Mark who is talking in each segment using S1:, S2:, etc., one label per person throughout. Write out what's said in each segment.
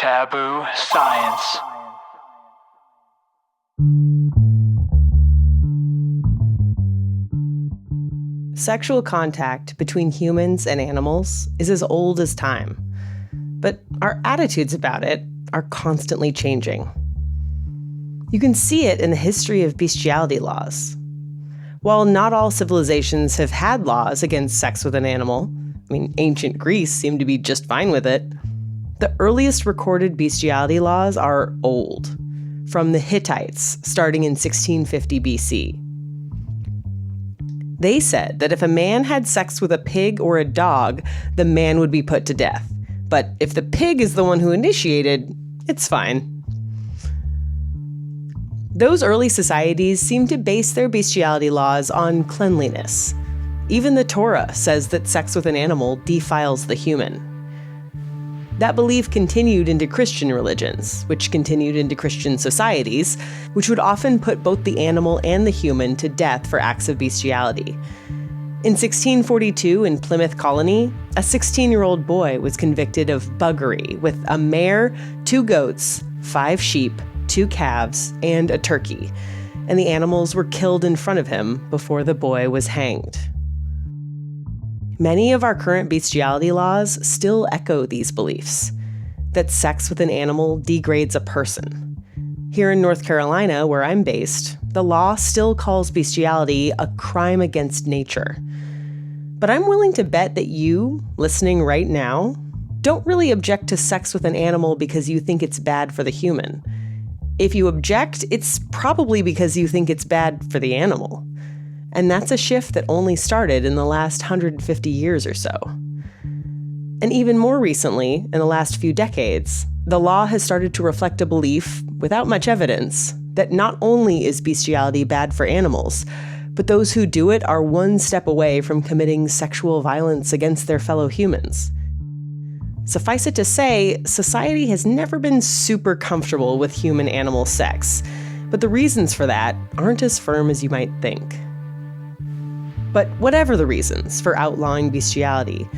S1: Ultra-taboo science.
S2: Sexual contact between humans and animals is as old as time. But our attitudes about it are constantly changing. You can see it in the history of bestiality laws. While not all civilizations have had laws against sex with an animal, ancient Greece seemed to be just fine with it, the earliest recorded bestiality laws are old, from the Hittites, starting in 1650 BC. They said that if a man had sex with a pig or a dog, the man would be put to death. But if the pig is the one who initiated, it's fine. Those early societies seemed to base their bestiality laws on cleanliness. Even the Torah says that sex with an animal defiles the human. That belief continued into Christian religions, which continued into Christian societies, which would often put both the animal and the human to death for acts of bestiality. In 1642, in Plymouth Colony, a 16-year-old boy was convicted of buggery with a mare, 2 goats, 5 sheep, 2 calves, and a turkey, and the animals were killed in front of him before the boy was hanged. Many of our current bestiality laws still echo these beliefs, that sex with an animal degrades a person. Here in North Carolina, where I'm based, the law still calls bestiality a crime against nature. But I'm willing to bet that you, listening right now, don't really object to sex with an animal because you think it's bad for the human. If you object, it's probably because you think it's bad for the animal. And that's a shift that only started in the last 150 years or so. And even more recently, in the last few decades, the law has started to reflect a belief, without much evidence, that not only is bestiality bad for animals, but those who do it are one step away from committing sexual violence against their fellow humans. Suffice it to say, society has never been super comfortable with human-animal sex, but the reasons for that aren't as firm as you might think. But whatever the reasons for outlawing bestiality,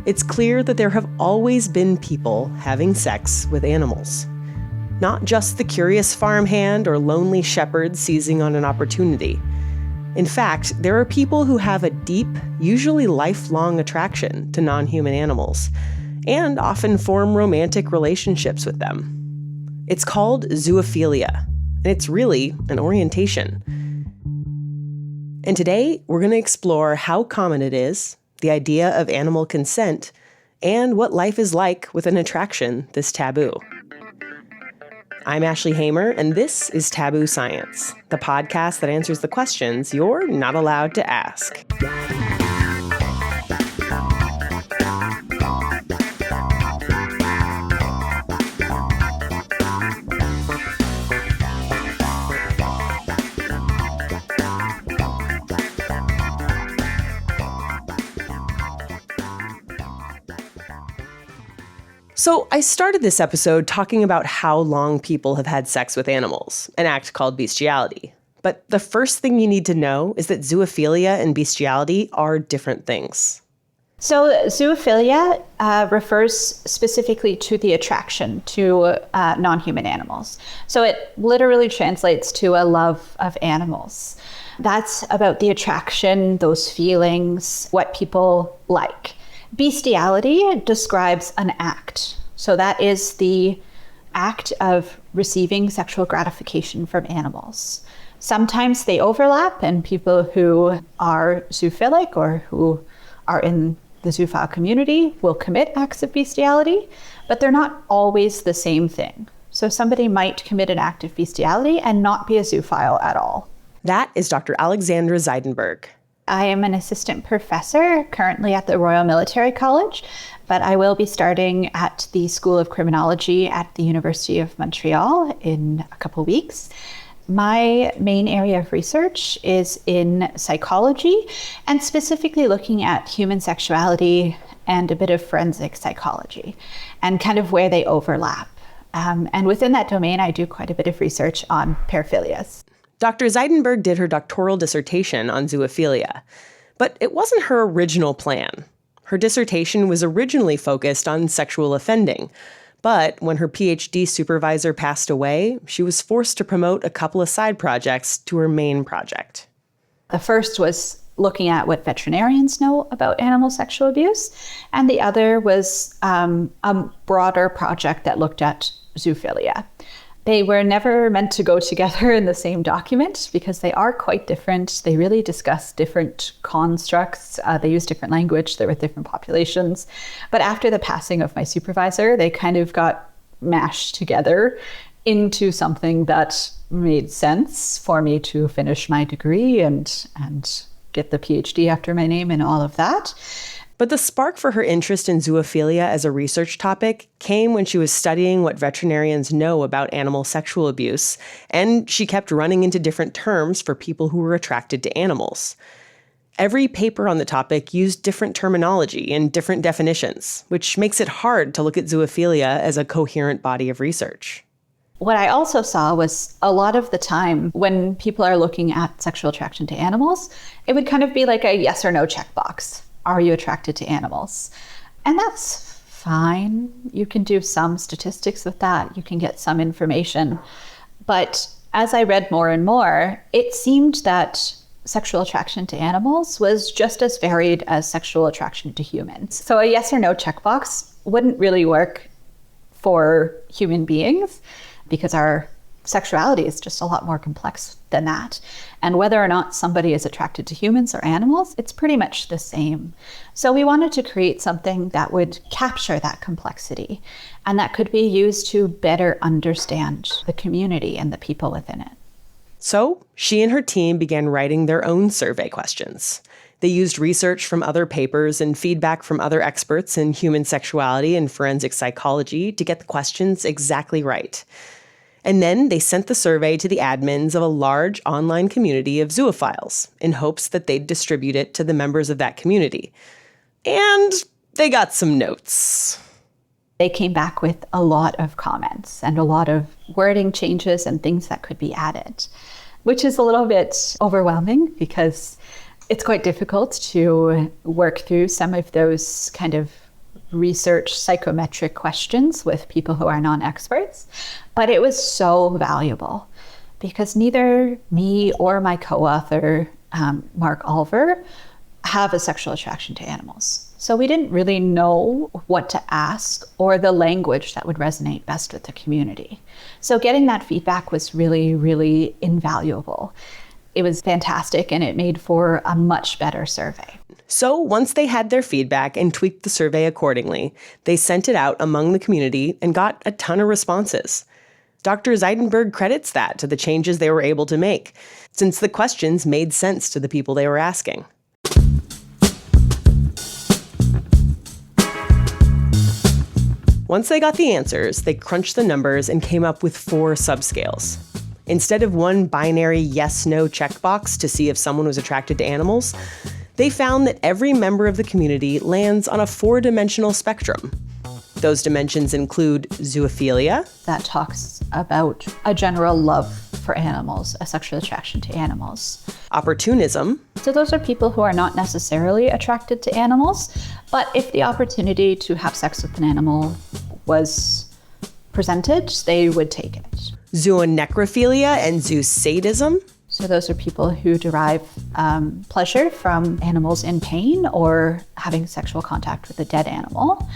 S2: it's clear that there have always been people having sex with animals. Not just the curious farmhand or lonely shepherd seizing on an opportunity. In fact, there are people who have a deep, usually lifelong attraction to non-human animals, and often form romantic relationships with them. It's called zoophilia, and it's really an orientation. And today, we're going to explore how common it is, the idea of animal consent, and what life is like with an attraction this taboo. I'm Ashley Hamer, and this is Taboo Science, the podcast that answers the questions you're not allowed to ask. So I started this episode talking about how long people have had sex with animals, an act called bestiality. But the first thing you need to know is that zoophilia and bestiality are different things.
S3: So zoophilia refers specifically to the attraction to non-human animals. So it literally translates to a love of animals. That's about the attraction, those feelings, what people like. Bestiality describes an act. So that is the act of receiving sexual gratification from animals. Sometimes they overlap, and people who are zoophilic or who are in the zoophile community will commit acts of bestiality, but they're not always the same thing. So somebody might commit an act of bestiality and not be a zoophile at all.
S2: That is Dr. Alexandra Zidenberg.
S3: I am an assistant professor currently at the Royal Military College, but I will be starting at the School of Criminology at the University of Montreal in a couple weeks. My main area of research is in psychology and specifically looking at human sexuality and a bit of forensic psychology and kind of where they overlap. And within that domain, I do quite a bit of research on paraphilias.
S2: Dr. Zidenberg did her doctoral dissertation on zoophilia, but it wasn't her original plan. Her dissertation was originally focused on sexual offending, But when her PhD supervisor passed away, she was forced to promote a couple of side projects to her main project.
S3: The first was looking at what veterinarians know about animal sexual abuse, and the other was a broader project that looked at zoophilia. They were never meant to go together in the same document because they are quite different. They really discuss different constructs. They use different language. There were different populations. But after the passing of my supervisor, they kind of got mashed together into something that made sense for me to finish my degree and get the PhD after my name and all of that.
S2: But the spark for her interest in zoophilia as a research topic came when she was studying what veterinarians know about animal sexual abuse, and she kept running into different terms for people who were attracted to animals. Every paper on the topic used different terminology and different definitions, which makes it hard to look at zoophilia as a coherent body of research.
S3: What I also saw was a lot of the time when people are looking at sexual attraction to animals, it would kind of be like a yes or no checkbox. Are you attracted to animals? And that's fine. You can do some statistics with that. You can get some information. But as I read more and more, it seemed that sexual attraction to animals was just as varied as sexual attraction to humans. So a yes or no checkbox wouldn't really work for human beings because our sexuality is just a lot more complex than that. And whether or not somebody is attracted to humans or animals, it's pretty much the same. So we wanted to create something that would capture that complexity and that could be used to better understand the community and the people within it.
S2: So she and her team began writing their own survey questions. They used research from other papers and feedback from other experts in human sexuality and forensic psychology to get the questions exactly right. And then they sent the survey to the admins of a large online community of zoophiles in hopes that they'd distribute it to the members of that community. And they got some notes.
S3: They came back with a lot of comments and a lot of wording changes and things that could be added, which is a little bit overwhelming because it's quite difficult to work through some of those kind of research psychometric questions with people who are non-experts. But it was so valuable because neither me or my co-author, Mark Alver, have a sexual attraction to animals. So we didn't really know what to ask or the language that would resonate best with the community. So getting that feedback was really, really invaluable. It was fantastic and it made for a much better survey.
S2: So once they had their feedback and tweaked the survey accordingly, they sent it out among the community and got a ton of responses. Dr. Zidenberg credits that to the changes they were able to make, since the questions made sense to the people they were asking. Once they got the answers, they crunched the numbers and came up with 4 subscales. Instead of one binary yes-no checkbox to see if someone was attracted to animals, they found that every member of the community lands on a 4-dimensional spectrum. Those dimensions include zoophilia.
S3: That talks about a general love for animals, a sexual attraction to animals.
S2: Opportunism.
S3: So those are people who are not necessarily attracted to animals, but if the opportunity to have sex with an animal was presented, they would take it.
S2: Zoonecrophilia and zoosadism.
S3: So those are people who derive pleasure from animals in pain or having sexual contact with a dead animal.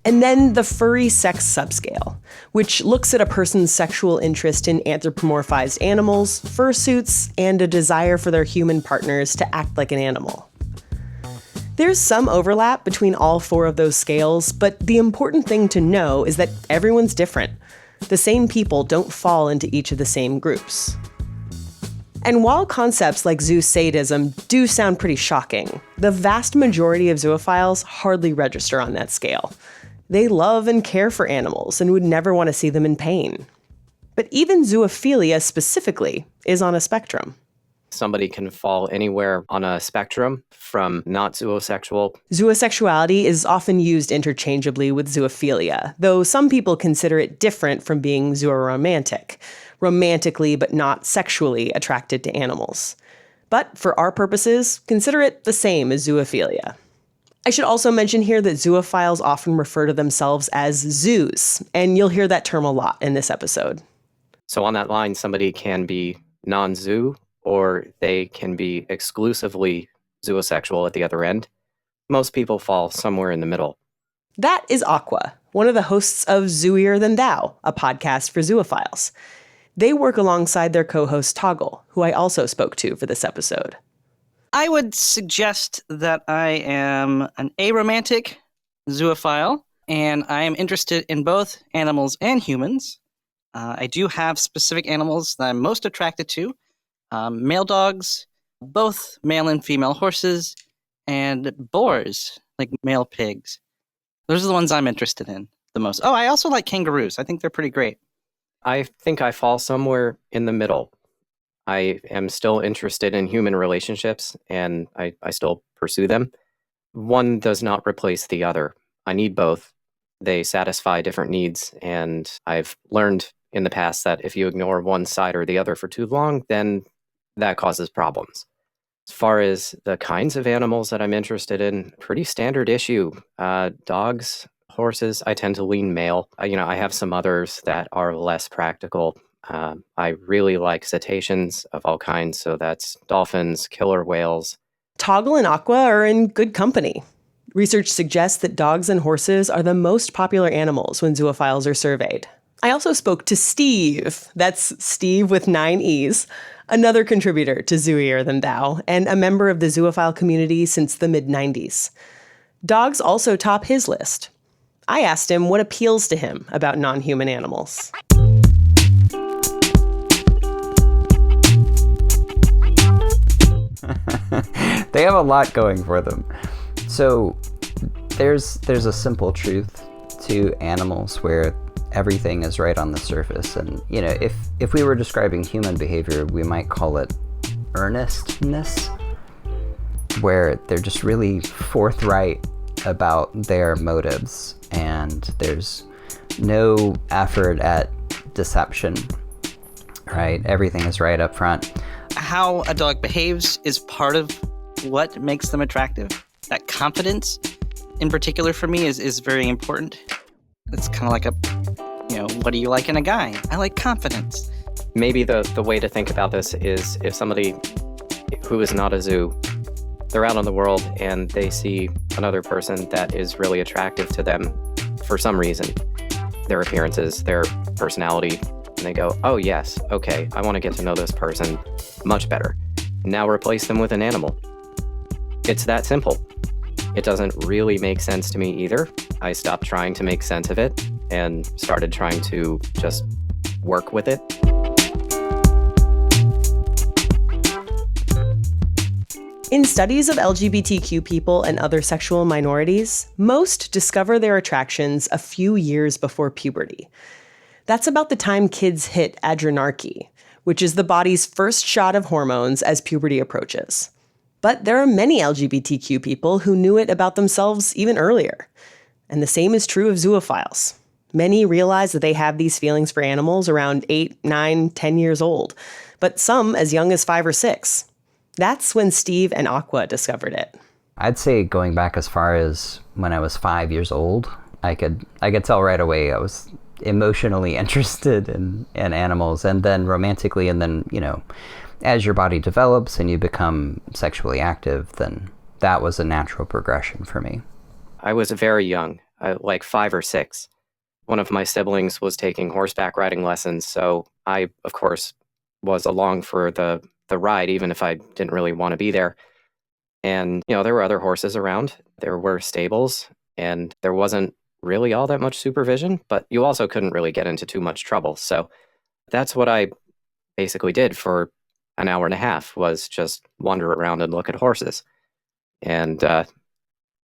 S2: And then the furry sex subscale, which looks at a person's sexual interest in anthropomorphized animals, fursuits, and a desire for their human partners to act like an animal. There's some overlap between all 4 of those scales, but the important thing to know is that everyone's different. The same people don't fall into each of the same groups. And while concepts like zoosadism do sound pretty shocking, the vast majority of zoophiles hardly register on that scale. They love and care for animals and would never want to see them in pain. But even zoophilia specifically is on a spectrum.
S4: Somebody can fall anywhere on a spectrum from not zoosexual.
S2: Zoosexuality is often used interchangeably with zoophilia, though some people consider it different from being zooromantic, romantically but not sexually attracted to animals. But for our purposes, consider it the same as zoophilia. I should also mention here that zoophiles often refer to themselves as zoos, and you'll hear that term a lot in this episode.
S4: So on that line, somebody can be non-zoo, or they can be exclusively zoosexual at the other end. Most people fall somewhere in the middle.
S2: That is Aqua, one of the hosts of Zooier Than Thou, a podcast for zoophiles. They work alongside their co-host Toggle, who I also spoke to for this episode.
S5: I would suggest that I am an aromantic zoophile, and I am interested in both animals and humans. I do have specific animals that I'm most attracted to. Male dogs, both male and female horses, and boars, like male pigs. Those are the ones I'm interested in the most. Oh, I also like kangaroos. I think they're pretty great.
S4: I think I fall somewhere in the middle. I am still interested in human relationships, and I still pursue them. One does not replace the other. I need both. They satisfy different needs, and I've learned in the past that if you ignore one side or the other for too long, then that causes problems. As far as the kinds of animals that I'm interested in, pretty standard issue. Dogs, horses, I tend to lean male. I have some others that are less practical. I really like cetaceans of all kinds, so that's dolphins, killer whales.
S2: Toggle and Aqua are in good company. Research suggests that dogs and horses are the most popular animals when zoophiles are surveyed. I also spoke to Steve, that's Steve with 9 E's, another contributor to Zooier Than Thou, and a member of the zoophile community since the mid-90s. Dogs also top his list. I asked him what appeals to him about non-human animals.
S6: They have a lot going for them. So there's a simple truth to animals where everything is right on the surface. And, if we were describing human behavior, we might call it earnestness, where they're just really forthright about their motives, and there's no effort at deception, right? Everything is right up front.
S5: How a dog behaves is part of what makes them attractive. That confidence, in particular for me, is very important. It's kind of like what do you like in a guy? I like confidence.
S4: Maybe the way to think about this is if somebody who is not a zoo, they're out in the world and they see another person that is really attractive to them for some reason, their appearances, their personality, and they go, oh yes, okay, I want to get to know this person much better. Now replace them with an animal. It's that simple. It doesn't really make sense to me either. I stopped trying to make sense of it and started trying to just work with it.
S2: In studies of LGBTQ people and other sexual minorities, most discover their attractions a few years before puberty. That's about the time kids hit adrenarche, which is the body's first shot of hormones as puberty approaches. But there are many LGBTQ people who knew it about themselves even earlier. And the same is true of zoophiles. Many realize that they have these feelings for animals around 8, 9, 10 years old, but some as young as 5 or 6. That's when Steve and Aqua discovered it.
S6: I'd say going back as far as when I was 5 years old, I could tell right away I was emotionally interested in animals, and then romantically, and then, as your body develops and you become sexually active, then that was a natural progression for me.
S4: I was very young, like 5 or 6. One of my siblings was taking horseback riding lessons, so I, of course, was along for the ride, even if I didn't really want to be there. And, there were other horses around. There were stables, and there wasn't really all that much supervision, but you also couldn't really get into too much trouble. So that's what I basically did for an hour and a half, was just wander around and look at horses. And,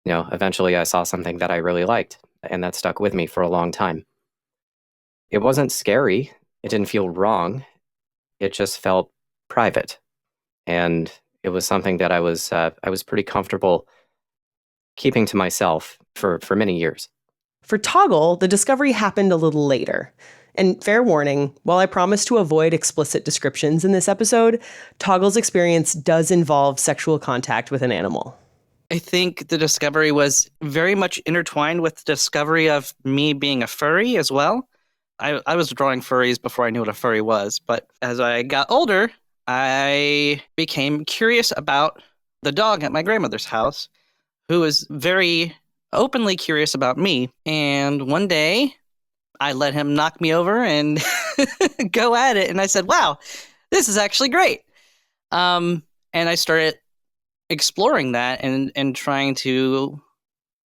S4: eventually I saw something that I really liked, and that stuck with me for a long time. It wasn't scary. It didn't feel wrong. It just felt private. And it was something that I was pretty comfortable keeping to myself for many years.
S2: For Toggle, the discovery happened a little later. And fair warning, while I promise to avoid explicit descriptions in this episode, Toggle's experience does involve sexual contact with an animal.
S5: I think the discovery was very much intertwined with the discovery of me being a furry as well. I was drawing furries before I knew what a furry was, but as I got older, I became curious about the dog at my grandmother's house, who was very openly curious about me. And one day, I let him knock me over and go at it. And I said, wow, this is actually great. And I started exploring that and trying to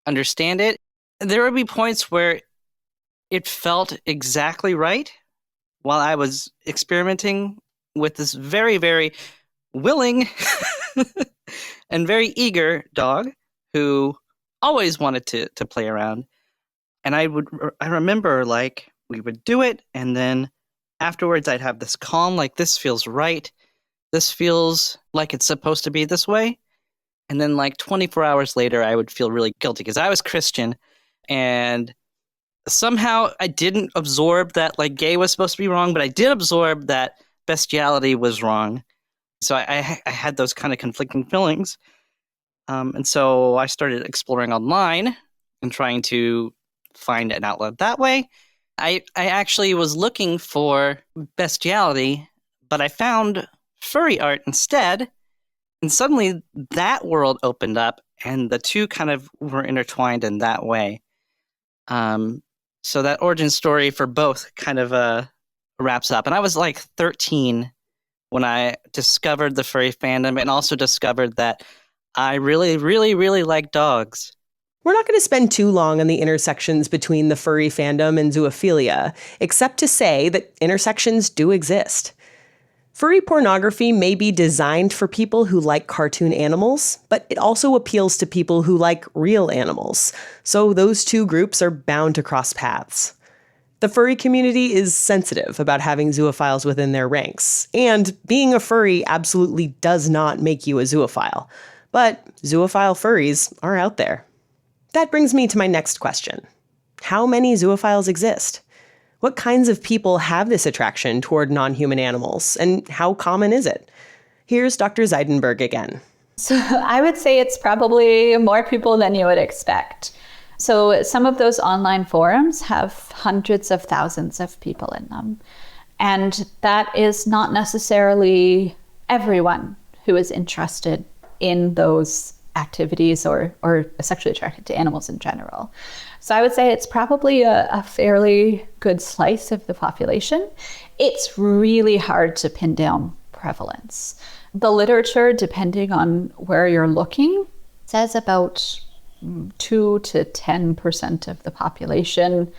S5: understand it. There would be points where it felt exactly right while I was experimenting with this very, very willing and very eager dog who always wanted to play around. And I remember, like, we would do it, and then afterwards I'd have this calm, like, this feels right. This feels like it's supposed to be this way. And then, like, 24 hours later, I would feel really guilty because I was Christian, and somehow I didn't absorb that, like, gay was supposed to be wrong, but I did absorb that bestiality was wrong. So I had those kind of conflicting feelings. And so I started exploring online and trying to find an outlet that way. I actually was looking for bestiality, but I found furry art instead. And suddenly that world opened up, and the two kind of were intertwined in that way. So that origin story for both kind of wraps up. And I was like 13 when I discovered the furry fandom and also discovered that I really, really, really like dogs.
S2: We're not going to spend too long on the intersections between the furry fandom and zoophilia, except to say that intersections do exist. Furry pornography may be designed for people who like cartoon animals, but it also appeals to people who like real animals. So those two groups are bound to cross paths. The furry community is sensitive about having zoophiles within their ranks, and being a furry absolutely does not make you a zoophile. But zoophile furries are out there. That brings me to my next question. How many zoophiles exist? What kinds of people have this attraction toward non-human animals, and how common is it? Here's Dr. Zidenberg again.
S3: So I would say it's probably more people than you would expect. So some of those online forums have hundreds of thousands of people in them. And that is not necessarily everyone who is interested in those activities or sexually attracted to animals in general. So I would say it's probably a fairly good slice of the population. It's really hard to pin down prevalence. The literature, depending on where you're looking, says about 2 to 10% of the population.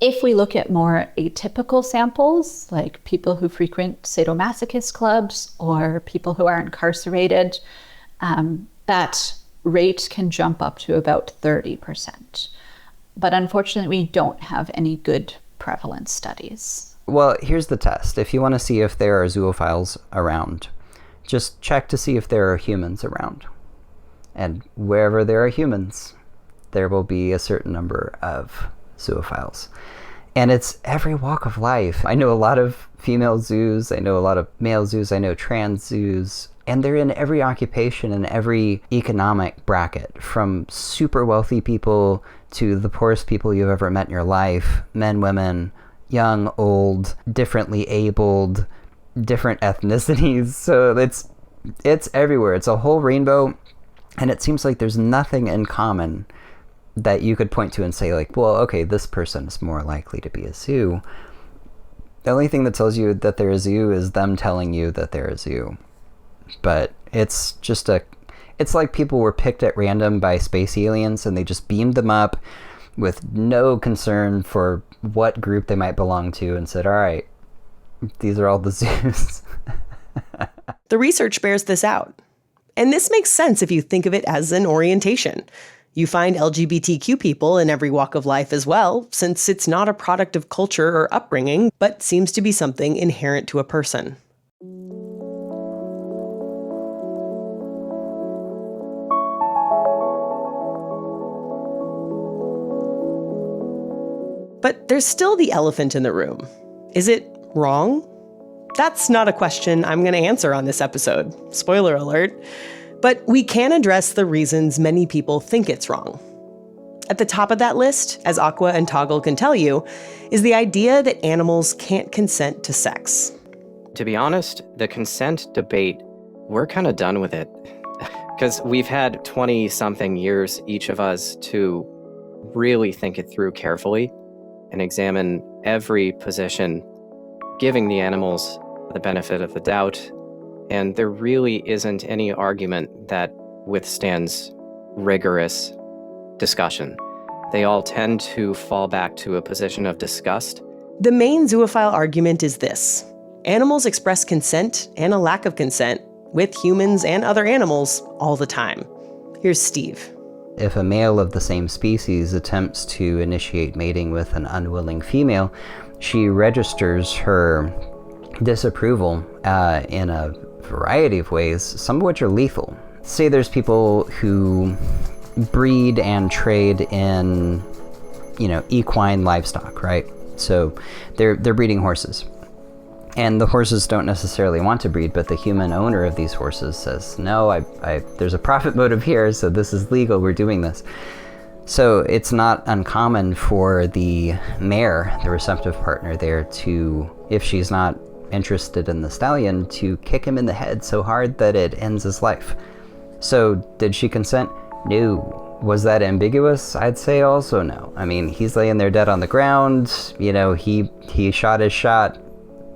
S3: If we look at more atypical samples, like people who frequent sadomasochist clubs or people who are incarcerated, that rate can jump up to about 30%. But unfortunately, we don't have any good prevalence studies.
S6: Well, here's the test. If you want to see if there are zoophiles around, just check to see if there are humans around. And wherever there are humans, there will be a certain number of zoophiles. And it's every walk of life. I know a lot of female zoos, I know a lot of male zoos, I know trans zoos, and they're in every occupation and every economic bracket, from super wealthy people to the poorest people you've ever met in your life, men, women, young, old, differently abled, different ethnicities. So it's everywhere. It's a whole rainbow, and it seems like there's nothing in common that you could point to and say, like, well, okay, this person is more likely to be a zoo. The only thing that tells you that they're a zoo is them telling you that they're a zoo. But it's just it's like people were picked at random by space aliens and they just beamed them up with no concern for what group they might belong to and said, all right, these are all the zoos.
S2: The research bears this out. And this makes sense if you think of it as an orientation. You find LGBTQ people in every walk of life as well, since it's not a product of culture or upbringing, but seems to be something inherent to a person. But there's still the elephant in the room. Is it wrong? That's not a question I'm going to answer on this episode. Spoiler alert. But we can address the reasons many people think it's wrong. At the top of that list, as Aqua and Toggle can tell you, is the idea that animals can't consent to sex.
S4: To be honest, the consent debate, we're kind of done with it. Because we've had 20-something years, each of us, to really think it through carefully and examine every position, giving the animals the benefit of the doubt. And there really isn't any argument that withstands rigorous discussion. They all tend to fall back to a position of disgust.
S2: The main zoophile argument is this: animals express consent and a lack of consent with humans and other animals all the time. Here's Steve.
S6: If a male of the same species attempts to initiate mating with an unwilling female, she registers her disapproval in a variety of ways, some of which are lethal. Say there's people who breed and trade in, equine livestock, right? So they're breeding horses. And the horses don't necessarily want to breed, but the human owner of these horses says, no, there's a profit motive here, so this is legal, we're doing this. So it's not uncommon for the mare, the receptive partner there, to, if she's not interested in the stallion, to kick him in the head so hard that it ends his life. So did she consent? No. Was that ambiguous? I'd say also no. I mean, he's laying there dead on the ground, he shot his shot,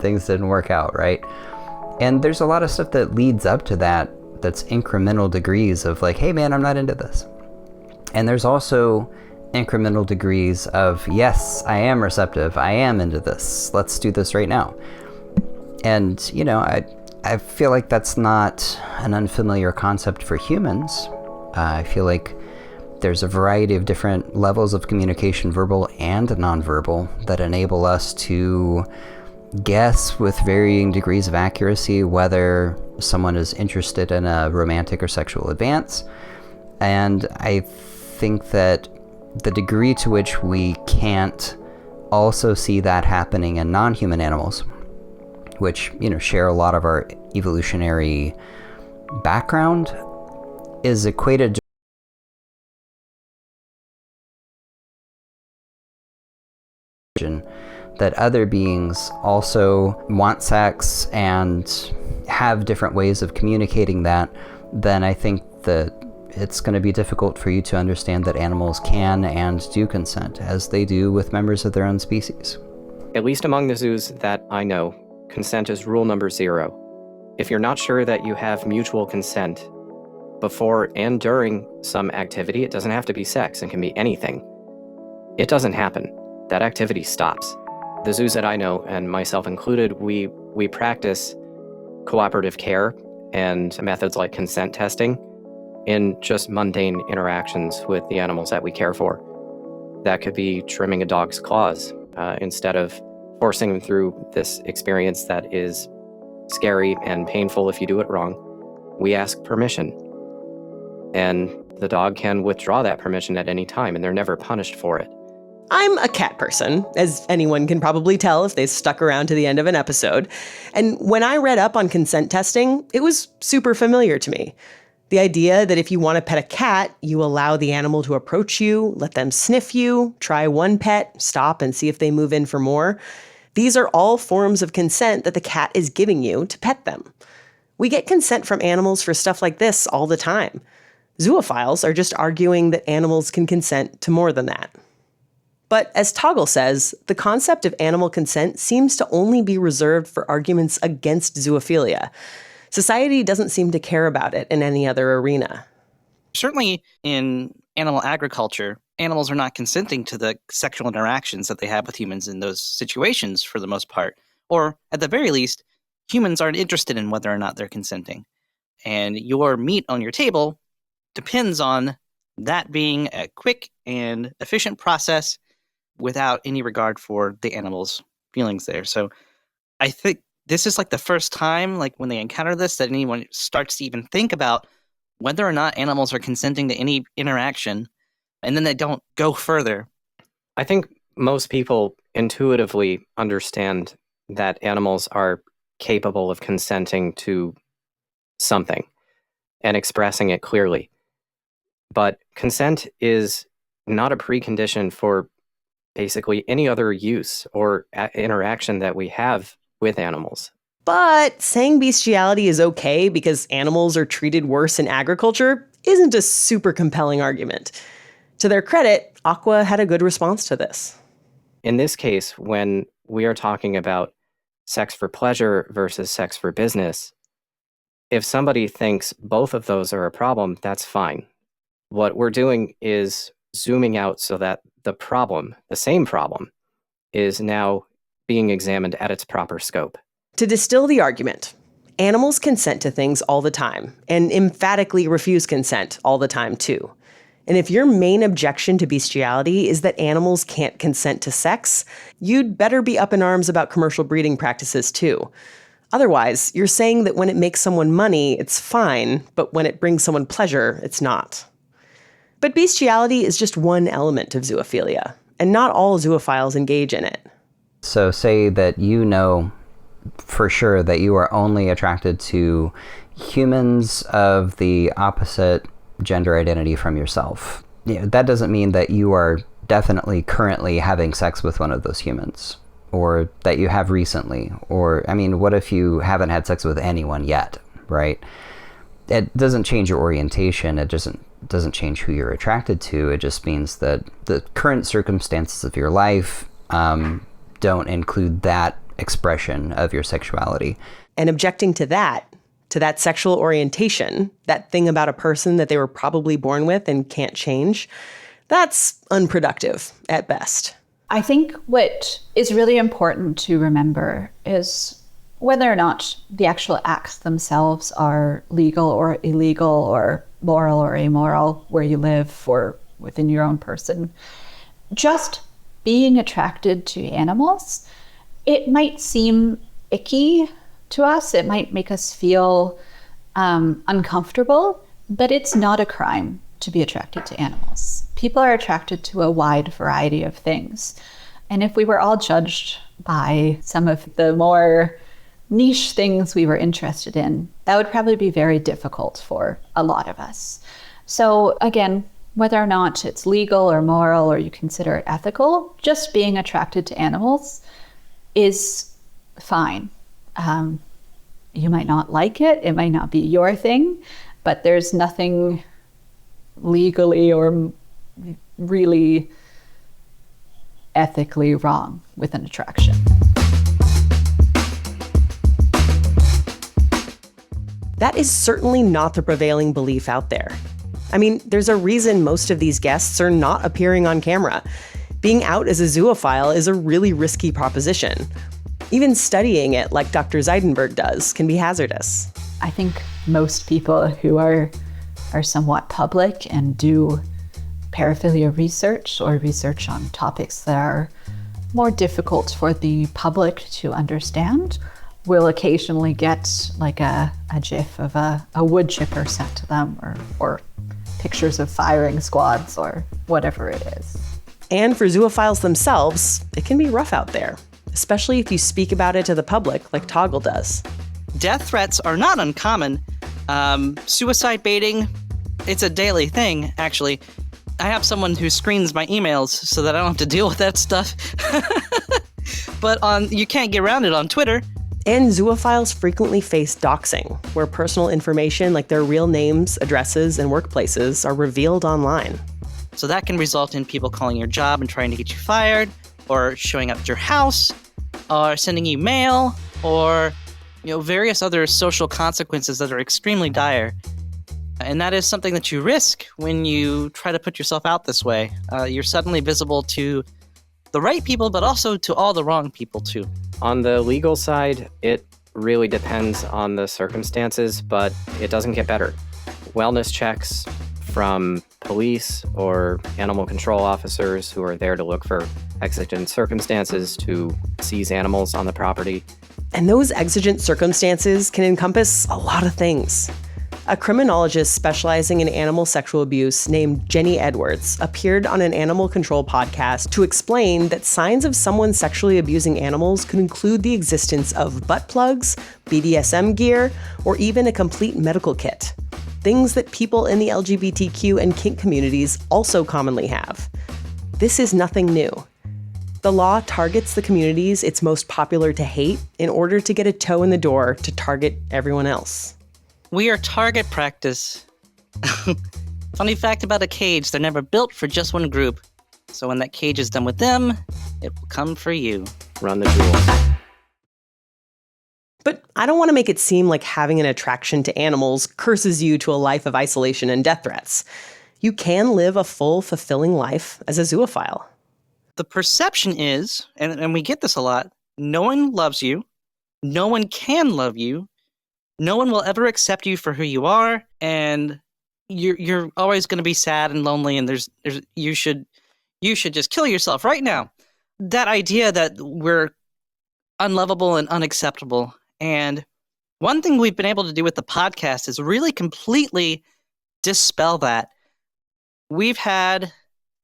S6: things didn't work out, right? And there's a lot of stuff that leads up to that, that's incremental degrees of like, hey man, I'm not into this. And there's also incremental degrees of, yes, I am receptive, I am into this, let's do this right now. And, I feel like that's not an unfamiliar concept for humans. I feel like there's a variety of different levels of communication, verbal and nonverbal, that enable us to guess with varying degrees of accuracy whether someone is interested in a romantic or sexual advance. And I think that the degree to which we can't also see that happening in non-human animals, which, share a lot of our evolutionary background, is equated to that other beings also want sex and have different ways of communicating that, then I think that it's going to be difficult for you to understand that animals can and do consent, as they do with members of their own species.
S4: At least among the zoos that I know, consent is rule number 0. If you're not sure that you have mutual consent before and during some activity, it doesn't have to be sex, it can be anything. It doesn't happen. That activity stops. The zoos that I know, and myself included, we practice cooperative care and methods like consent testing in just mundane interactions with the animals that we care for. That could be trimming a dog's claws instead of forcing them through this experience that is scary and painful if you do it wrong. We ask permission, and the dog can withdraw that permission at any time, and they're never punished for it.
S2: I'm a cat person, as anyone can probably tell if they stuck around to the end of an episode. And when I read up on consent testing, it was super familiar to me. The idea that if you want to pet a cat, you allow the animal to approach you, let them sniff you, try one pet, stop and see if they move in for more. These are all forms of consent that the cat is giving you to pet them. We get consent from animals for stuff like this all the time. Zoophiles are just arguing that animals can consent to more than that. But as Toggle says, the concept of animal consent seems to only be reserved for arguments against zoophilia. Society doesn't seem to care about it in any other arena.
S5: Certainly in animal agriculture, animals are not consenting to the sexual interactions that they have with humans in those situations for the most part. Or, at the very least, humans aren't interested in whether or not they're consenting. And your meat on your table depends on that being a quick and efficient process without any regard for the animal's feelings there. So I think this is like the first time, like when they encounter this, that anyone starts to even think about whether or not animals are consenting to any interaction, and then they don't go further.
S4: I think most people intuitively understand that animals are capable of consenting to something. and expressing it clearly. But consent is not a precondition for basically any other use or interaction that we have with animals.
S2: But saying bestiality is okay because animals are treated worse in agriculture isn't a super compelling argument. To their credit, Aqua had a good response to this.
S4: In this case, when we are talking about sex for pleasure versus sex for business, if somebody thinks both of those are a problem, that's fine. What we're doing is zooming out so that the problem, the same problem, is now being examined at its proper scope.
S2: To distill the argument, animals consent to things all the time, and emphatically refuse consent all the time too. And if your main objection to bestiality is that animals can't consent to sex, you'd better be up in arms about commercial breeding practices too. Otherwise, you're saying that when it makes someone money, it's fine, but when it brings someone pleasure, it's not. But bestiality is just one element of zoophilia, and not all zoophiles engage in it.
S6: So say that you know for sure that you are only attracted to humans of the opposite gender identity from yourself. That doesn't mean that you are definitely currently having sex with one of those humans, or that you have recently, or, what if you haven't had sex with anyone yet, right? It doesn't change your orientation. It doesn't change who you're attracted to. It just means that the current circumstances of your life don't include that expression of your sexuality.
S2: And objecting to that sexual orientation, that thing about a person that they were probably born with and can't change, that's unproductive at best.
S3: I think what is really important to remember is whether or not the actual acts themselves are legal or illegal or moral or amoral, where you live or within your own person. Just being attracted to animals, it might seem icky to us. It might make us feel uncomfortable, but it's not a crime to be attracted to animals. People are attracted to a wide variety of things. And if we were all judged by some of the more niche things we were interested in, that would probably be very difficult for a lot of us. So again, whether or not it's legal or moral or you consider it ethical, just being attracted to animals is fine. You might not like it. It might not be your thing, but there's nothing legally or really ethically wrong with an attraction.
S2: That is certainly not the prevailing belief out there. There's a reason most of these guests are not appearing on camera. Being out as a zoophile is a really risky proposition. Even studying it, like Dr. Zidenberg does, can be hazardous.
S3: I think most people who are somewhat public and do paraphilia research or research on topics that are more difficult for the public to understand will occasionally get like a gif of a wood chipper sent to them or pictures of firing squads or whatever it is.
S2: And for zoophiles themselves, it can be rough out there, especially if you speak about it to the public like Toggle does.
S5: Death threats are not uncommon. Suicide baiting, it's a daily thing, actually. I have someone who screens my emails so that I don't have to deal with that stuff. But you can't get around it on Twitter.
S2: And zoophiles frequently face doxing, where personal information like their real names, addresses, and workplaces are revealed online.
S5: So that can result in people calling your job and trying to get you fired, or showing up at your house, or sending you mail, or various other social consequences that are extremely dire. And that is something that you risk when you try to put yourself out this way. You're suddenly visible to the right people, but also to all the wrong people too.
S4: On the legal side, it really depends on the circumstances, but it doesn't get better. Wellness checks from police or animal control officers who are there to look for exigent circumstances to seize animals on the property.
S2: And those exigent circumstances can encompass a lot of things. A criminologist specializing in animal sexual abuse named Jenny Edwards appeared on an animal control podcast to explain that signs of someone sexually abusing animals could include the existence of butt plugs, BDSM gear, or even a complete medical kit. things that people in the LGBTQ and kink communities also commonly have. This is nothing new. The law targets the communities it's most popular to hate in order to get a toe in the door to target everyone else.
S5: We are target practice. Funny fact about a cage, they're never built for just one group. So when that cage is done with them, it will come for you.
S4: Run the jewels.
S2: But I don't want to make it seem like having an attraction to animals curses you to a life of isolation and death threats. You can live a full, fulfilling life as a zoophile.
S5: The perception is, and we get this a lot, no one loves you, no one can love you, no one will ever accept you for who you are, and you're always going to be sad and lonely, and you should just kill yourself right now. That idea that we're unlovable and unacceptable. And one thing we've been able to do with the podcast is really completely dispel that. We've had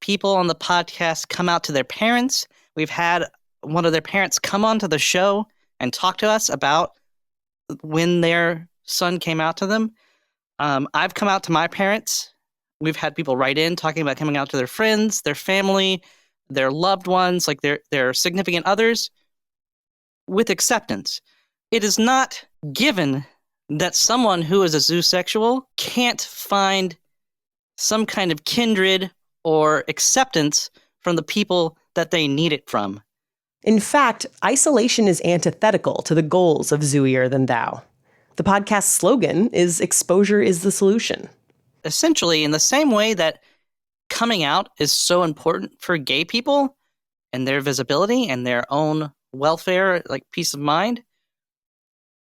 S5: people on the podcast come out to their parents. We've had one of their parents come onto the show and talk to us about when their son came out to them. I've come out to my parents. We've had people write in talking about coming out to their friends, their family, their loved ones, like their significant others, with acceptance. It is not given that someone who is a zoosexual can't find some kind of kindred or acceptance from the people that they need it from.
S2: In fact, isolation is antithetical to the goals of Zooier Than Thou. The podcast's slogan is "Exposure is the solution."
S5: Essentially, in the same way that coming out is so important for gay people and their visibility and their own welfare, like peace of mind,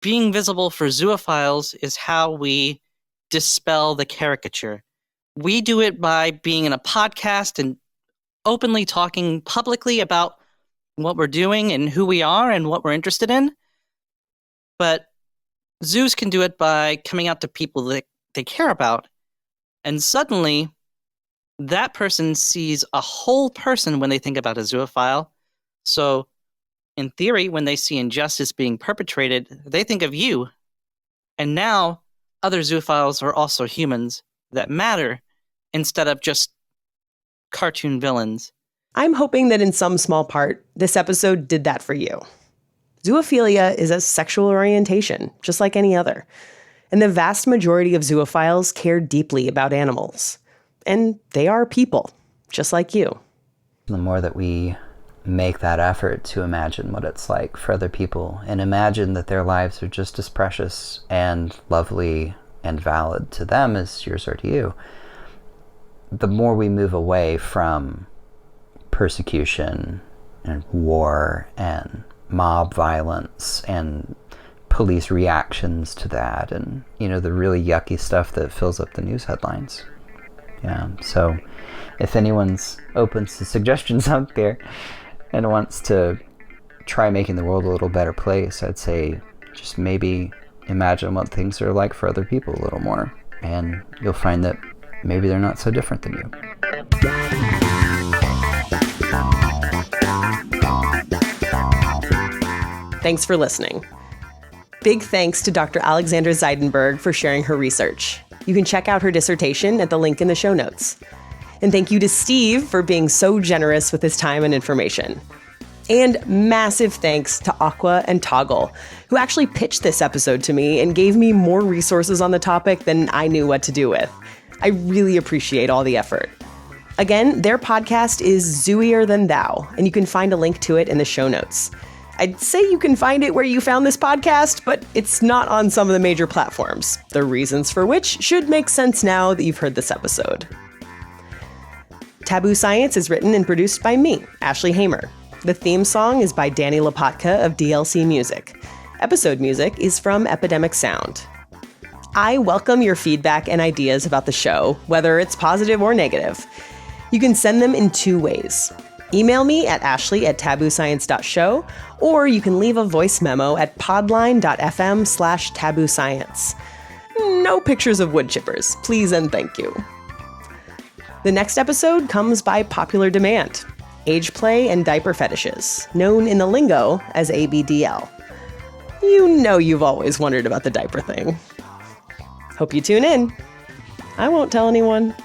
S5: being visible for zoophiles is how we dispel the caricature. We do it by being in a podcast and openly talking publicly about what we're doing and who we are and what we're interested in. But zoos can do it by coming out to people that they care about. And suddenly, that person sees a whole person when they think about a zoophile. So, in theory, when they see injustice being perpetrated, they think of you. And now, other zoophiles are also humans that matter instead of just cartoon villains.
S2: I'm hoping that in some small part, this episode did that for you. Zoophilia is a sexual orientation, just like any other. And the vast majority of zoophiles care deeply about animals. And they are people, just like you.
S6: The more that we make that effort to imagine what it's like for other people and imagine that their lives are just as precious and lovely and valid to them as yours are to you, the more we move away from persecution and war and mob violence and police reactions to that and, the really yucky stuff that fills up the news headlines. Yeah, so if anyone's open to suggestions out there and wants to try making the world a little better place, I'd say just maybe imagine what things are like for other people a little more, and you'll find that maybe they're not so different than you.
S2: Thanks for listening. Big thanks to Dr. Alexandra Zidenberg for sharing her research. You can check out her dissertation at the link in the show notes. And thank you to Steve for being so generous with his time and information. And massive thanks to Aqua and Toggle, who actually pitched this episode to me and gave me more resources on the topic than I knew what to do with. I really appreciate all the effort. Again, their podcast is Zooier Than Thou, and you can find a link to it in the show notes. I'd say you can find it where you found this podcast, but it's not on some of the major platforms, the reasons for which should make sense now that you've heard this episode. Taboo Science is written and produced by me, Ashley Hamer. The theme song is by Danny Lopatka of DLC Music. Episode music is from Epidemic Sound. I welcome your feedback and ideas about the show, whether it's positive or negative. You can send them in two ways. Email me at ashley@tabooscience.show, or you can leave a voice memo at podline.fm/tabooscience. No pictures of wood chippers, please and thank you. The next episode comes by popular demand. Age play and diaper fetishes, known in the lingo as ABDL. You know you've always wondered about the diaper thing. Hope you tune in. I won't tell anyone.